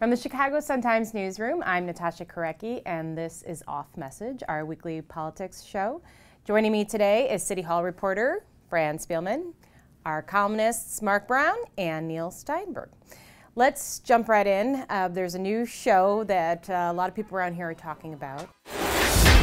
From the Chicago Sun-Times newsroom, I'm Natasha Korecki, and this is Off Message, our weekly politics show. Joining me today is City Hall reporter Fran Spielman, our columnists Mark Brown and Neil Steinberg. Let's jump right in. There's a new show that a lot of people around here are talking about.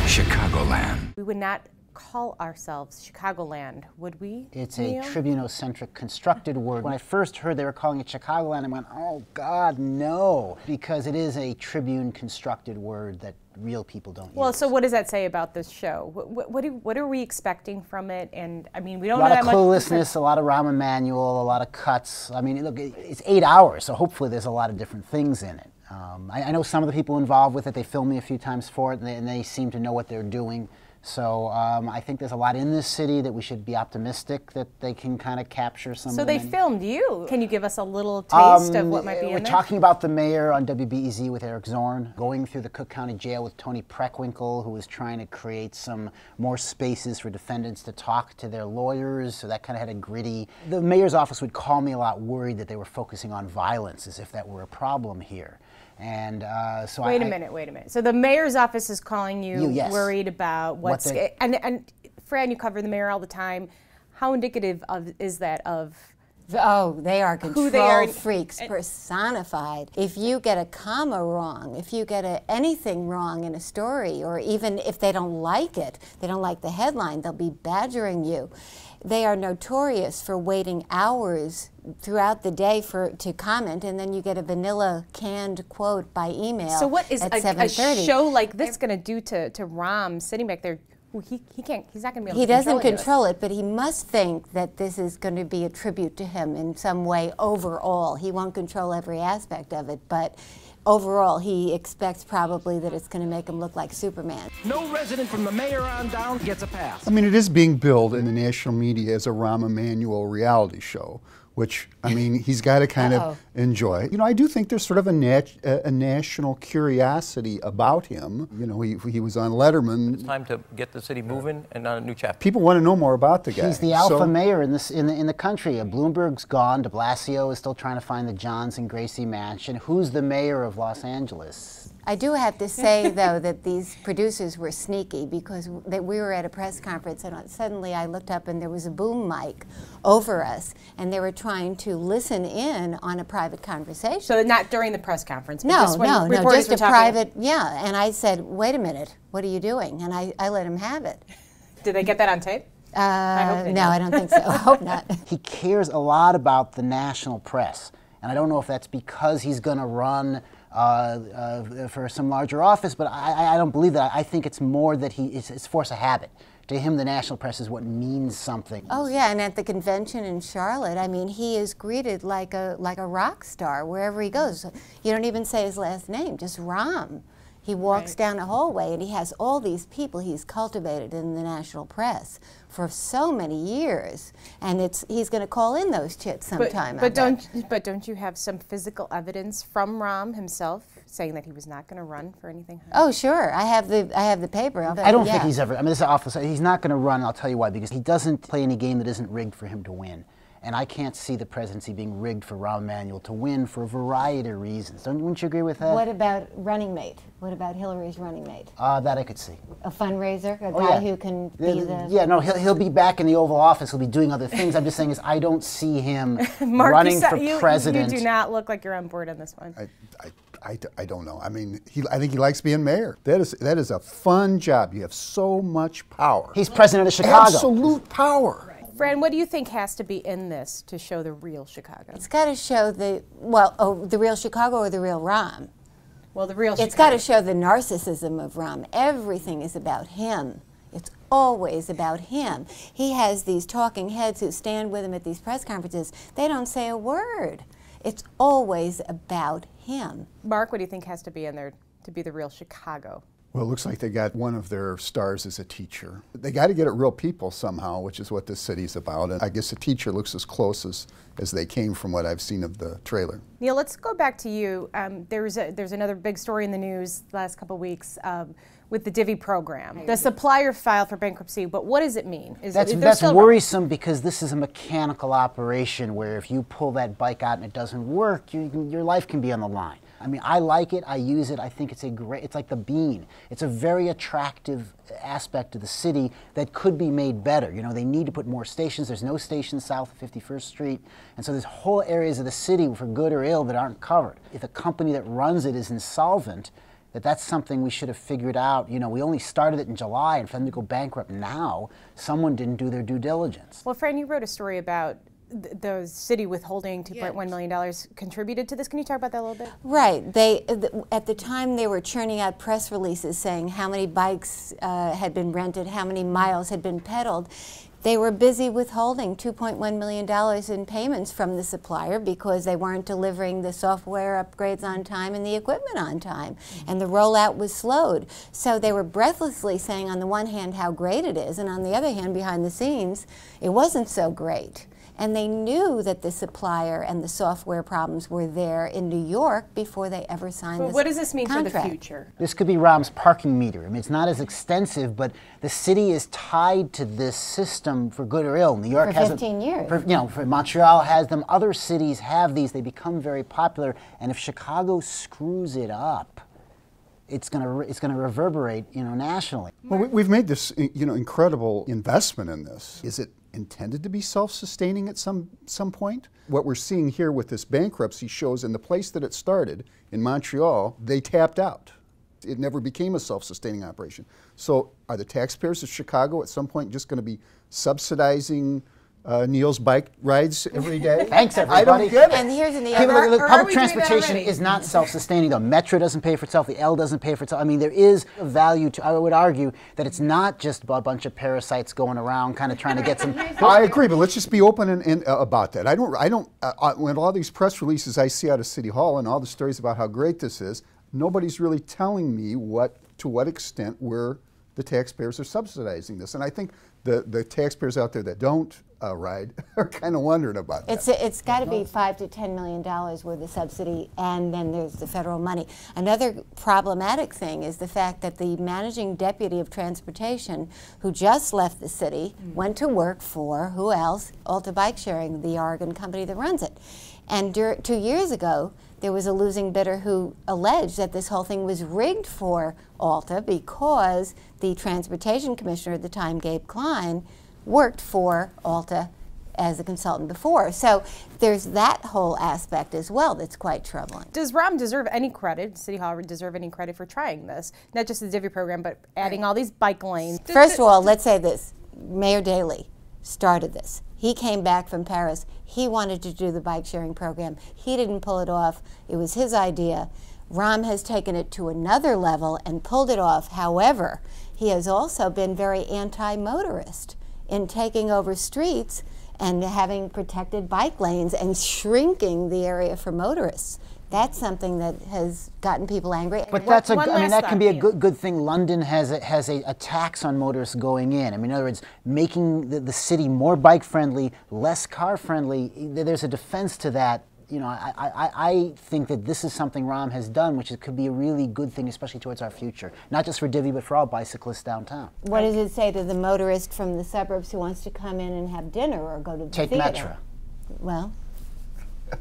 Chicagoland. We would not call ourselves Chicagoland, would we? It's Neil? a Tribuno-centric constructed word. When I first heard they were calling it Chicagoland, I went, oh God, no, because it is a Tribune constructed word that real people don't use. Well, so what does that say about this show? What are we expecting from it? And I mean, we don't know that much. A lot of cluelessness, a lot of Rahm Emanuel, a lot of cuts. I mean, look, it's 8 hours, so hopefully there's a lot of different things in it. I know some of the people involved with it. They filmed me a few times for it, and they seem to know what they're doing. So I think there's a lot in this city that we should be optimistic that they can kind of capture some of So the they menu. filmed you. Can you give us a little taste of what might be in there? We're talking about the mayor on WBEZ with Eric Zorn, going through the Cook County Jail with Tony Preckwinkle, who was trying to create some more spaces for defendants to talk to their lawyers, so that kind of had a gritty. The mayor's office would call me a lot worried that they were focusing on violence as if that were a problem here. And so wait a minute. So the mayor's office is calling you yes. worried about what's and Fran, you cover the mayor all the time. How indicative is that of? Oh, they are who they are, freaks personified. If you get a comma wrong, if you get anything wrong in a story, or even if they don't like it, they don't like the headline, they'll be badgering you. They are notorious for waiting hours throughout the day to comment, and then you get a vanilla canned quote by email. So what is a show like this going to do to Rahm sitting back there? He's not going to be able to control it. He doesn't control it, but he must think that this is going to be a tribute to him in some way overall. He won't control every aspect of it, but overall, he expects probably that it's going to make him look like Superman. No resident from the mayor on down gets a pass. I mean, it is being billed in the national media as a Rahm Emanuel reality show, which, I mean, he's got to kind of enjoy. You know, I do think there's sort of a national curiosity about him. You know, he was on Letterman. It's time to get the city moving and on a new chapter. People want to know more about the guy. He's the alpha mayor in the country. Bloomberg's gone. De Blasio is still trying to find the Johns and Gracie mansion. Who's the mayor of Los Angeles? I do have to say, though, that these producers were sneaky because we were at a press conference and suddenly I looked up and there was a boom mic over us and they were trying to listen in on a private conversation. So not during the press conference? But No, just a private, yeah. And I said, wait a minute, what are you doing? And I let him have it. Did they get that on tape? No, I don't think so. I hope not. He cares a lot about the national press. And I don't know if that's because he's going to run for some larger office, but I don't believe that. I think it's more that it's force of habit. To him, the national press is what means something. Oh yeah, and at the convention in Charlotte, I mean, he is greeted like a rock star wherever he goes. You don't even say his last name, just Rahm. He walks down a hallway and he has all these people he's cultivated in the national press for so many years, and he's going to call in those chits sometime. But don't you have some physical evidence from Rahm himself saying that he was not going to run for anything? Oh sure, I have the paper. I don't think he's ever. I mean, this is awful. He's not going to run. I'll tell you why. Because he doesn't play any game that isn't rigged for him to win. And I can't see the presidency being rigged for Rahm Emanuel to win for a variety of reasons. Wouldn't you agree with that? What about running mate? What about Hillary's running mate? That I could see. A fundraiser? A guy who can be the... Yeah, no, he'll be back in the Oval Office. He'll be doing other things. I'm just saying is I don't see him Mark, running for president. You do not look like you're on board on this one. I don't know. I mean, I think he likes being mayor. That is a fun job. You have so much power. He's president of Chicago. Absolute power. Fran, what do you think has to be in this to show the real Chicago? It's got to show the real Chicago or the real Rahm? Well, the real Chicago. It's got to show the narcissism of Rahm. Everything is about him. It's always about him. He has these talking heads who stand with him at these press conferences. They don't say a word. It's always about him. Mark, what do you think has to be in there to be the real Chicago? Well, it looks like they got one of their stars as a teacher. They got to get it real people somehow, which is what this city's about. And I guess the teacher looks as close as they came from what I've seen of the trailer. Neil, let's go back to you. There's another big story in the news the last couple of weeks with the Divvy program. The supplier filed for bankruptcy, but what does it mean? That's worrisome because this is a mechanical operation where if you pull that bike out and it doesn't work, your life can be on the line. I mean, I like it, I use it, I think it's it's like the bean. It's a very attractive aspect of the city that could be made better. You know, they need to put more stations. There's no stations south of 51st Street. And so there's whole areas of the city, for good or ill, that aren't covered. If the company that runs it is insolvent, that's something we should have figured out. You know, we only started it in July, and for them to go bankrupt now, someone didn't do their due diligence. Well, Fran, you wrote a story about the city withholding $2.1 million contributed to this. Can you talk about that a little bit? Right. At the time, they were churning out press releases saying how many bikes had been rented, how many miles had been pedaled. They were busy withholding $2.1 million in payments from the supplier because they weren't delivering the software upgrades on time and the equipment on time, and the rollout was slowed. So they were breathlessly saying on the one hand how great it is, and on the other hand, behind the scenes, it wasn't so great. And they knew that the supplier and the software problems were there in New York before they ever signed this contract. What does this mean for the future? This could be Rahm's parking meter. I mean, it's not as extensive, but the city is tied to this system for good or ill. New York has 15 years. Montreal has them. Other cities have these. They become very popular. And if Chicago screws it up, it's going to reverberate, nationally. Well, we've made this, incredible investment in this. Is it intended to be self-sustaining at some point? What we're seeing here with this bankruptcy shows in the place that it started, in Montreal, they tapped out. It never became a self-sustaining operation. So are the taxpayers of Chicago at some point just going to be subsidizing Neil's bike rides every day? Thanks, everybody. I don't get it. And here's the public transportation is not self-sustaining. The Metro doesn't pay for itself. The L doesn't pay for itself. I mean, there is a value to. I would argue that it's not just a bunch of parasites going around, kind of trying to get some. I agree, but let's just be open and about that. I don't. When all these press releases I see out of City Hall and all the stories about how great this is, nobody's really telling me to what extent the taxpayers are subsidizing this. And I think the taxpayers out there that don't ride are kind of wondering about that. It's got to be $5 to $10 million worth of subsidy, and then there's the federal money. Another problematic thing is the fact that the managing deputy of transportation, who just left the city, went to work for, who else? Alta Bike Sharing, the Oregon company that runs it. And 2 years ago, there was a losing bidder who alleged that this whole thing was rigged for Alta because the transportation commissioner at the time, Gabe Klein, worked for Alta as a consultant before. So there's that whole aspect as well that's quite troubling. Does Rahm deserve any credit, City Hall deserve any credit for trying this? Not just the Divvy program, but adding all these bike lanes. First of all, let's say this. Mayor Daley started this. He came back from Paris. He wanted to do the bike sharing program. He didn't pull it off. It was his idea. Rahm has taken it to another level and pulled it off. However, he has also been very anti-motorist in taking over streets and having protected bike lanes and shrinking the area for motorists. That's something that has gotten people angry. But that's that can be a good thing. London has a tax on motorists going in. I mean, in other words, making the city more bike friendly, less car friendly. There's a defense to that. I think that this is something Rahm has done, which could be a really good thing, especially towards our future. Not just for Divvy, but for all bicyclists downtown. What does it say to the motorist from the suburbs who wants to come in and have dinner or go to the theater? Take Metro. Well,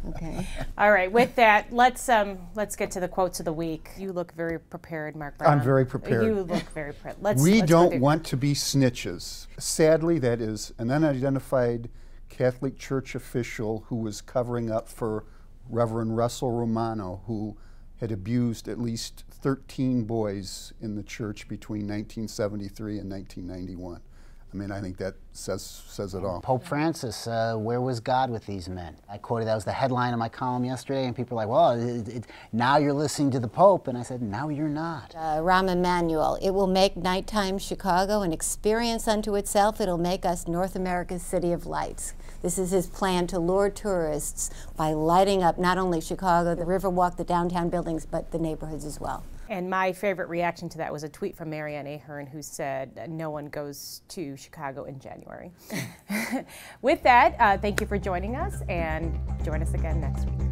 okay. All right. With that, let's get to the quotes of the week. You look very prepared, Mark Brown. I'm very prepared. You look very prepared. We don't want to be snitches. Sadly, that is an unidentified Catholic Church official who was covering up for Reverend Russell Romano, who had abused at least 13 boys in the church between 1973 and 1991. I mean, I think that says it all. Pope Francis, where was God with these men? I quoted, that was the headline of my column yesterday, and people are like, well, now you're listening to the Pope. And I said, now you're not. Rahm Emanuel, it will make nighttime Chicago an experience unto itself. It'll make us North America's city of lights. This is his plan to lure tourists by lighting up not only Chicago, the Riverwalk, the downtown buildings, but the neighborhoods as well. And my favorite reaction to that was a tweet from Marianne Ahern, who said, no one goes to Chicago in January. With that, thank you for joining us, and join us again next week.